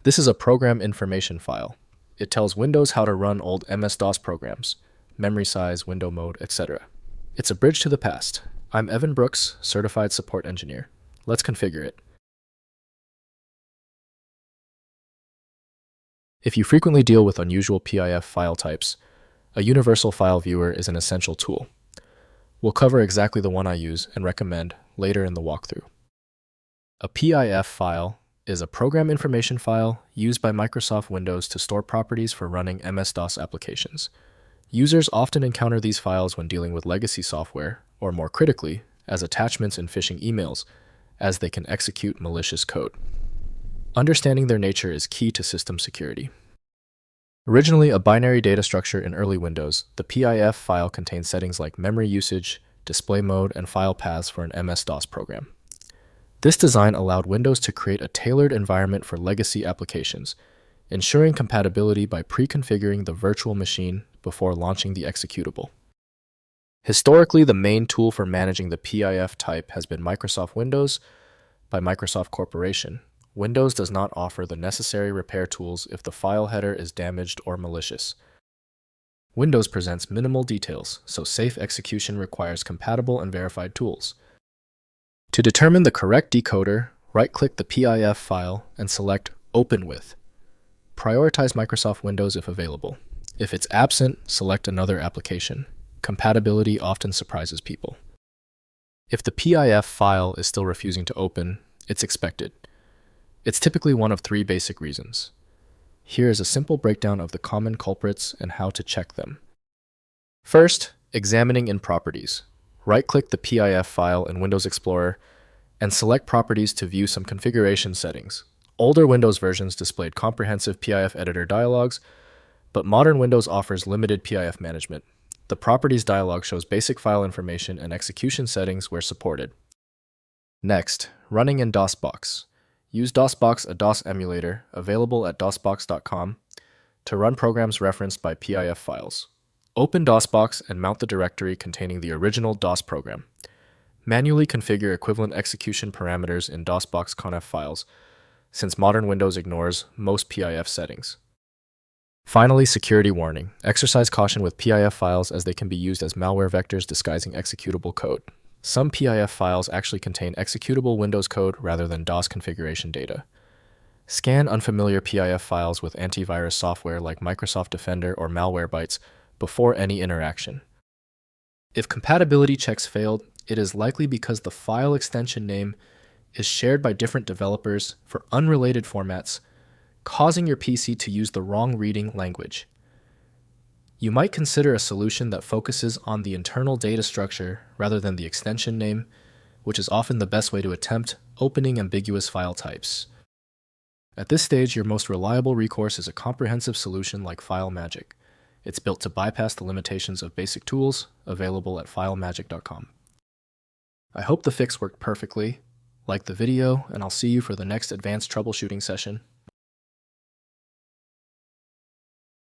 This is a program information file. It tells Windows how to run old MS-DOS programs, memory size, window mode, etc. It's a bridge to the past. I'm Evan Brooks, Certified Support Engineer. Let's configure it. If you frequently deal with unusual PIF file types, a universal file viewer is an essential tool. We'll cover exactly the one I use and recommend later in the walkthrough. A PIF file is a program information file used by Microsoft Windows to store properties for running MS-DOS applications. Users often encounter these files when dealing with legacy software, or more critically, as attachments in phishing emails, as they can execute malicious code. Understanding their nature is key to system security. Originally a binary data structure in early Windows, the PIF file contains settings like memory usage, display mode, and file paths for an MS-DOS program. This design allowed Windows to create a tailored environment for legacy applications, ensuring compatibility by pre-configuring the virtual machine before launching the executable. Historically, the main tool for managing the PIF type has been Microsoft Windows by Microsoft Corporation. Windows does not offer the necessary repair tools if the file header is damaged or malicious. Windows presents minimal details, so safe execution requires compatible and verified tools. To determine the correct decoder, right-click the PIF file and select Open With. Prioritize Microsoft Windows if available. If it's absent, select another application. Compatibility often surprises people. If the PIF file is still refusing to open, it's expected. It's typically one of three basic reasons. Here is a simple breakdown of the common culprits and how to check them. First, examining in Properties. Right-click the PIF file in Windows Explorer and select Properties to view some configuration settings. Older Windows versions displayed comprehensive PIF editor dialogues, but modern Windows offers limited PIF management. The Properties dialog shows basic file information and execution settings where supported. Next, running in DOSBox. Use DOSBox, a DOS emulator, available at DOSBox.com, to run programs referenced by PIF files. Open DOSBox and mount the directory containing the original DOS program. Manually configure equivalent execution parameters in DOSBox conf files, since modern Windows ignores most PIF settings. Finally, security warning. Exercise caution with PIF files as they can be used as malware vectors disguising executable code. Some PIF files actually contain executable Windows code rather than DOS configuration data. Scan unfamiliar PIF files with antivirus software like Microsoft Defender or Malwarebytes before any interaction. If compatibility checks failed, it is likely because the file extension name is shared by different developers for unrelated formats, causing your PC to use the wrong reading language. You might consider a solution that focuses on the internal data structure rather than the extension name, which is often the best way to attempt opening ambiguous file types. At this stage, your most reliable recourse is a comprehensive solution like FileMagick. It's built to bypass the limitations of basic tools, available at FileMagick.com. I hope the fix worked perfectly. Like the video, and I'll see you for the next advanced troubleshooting session.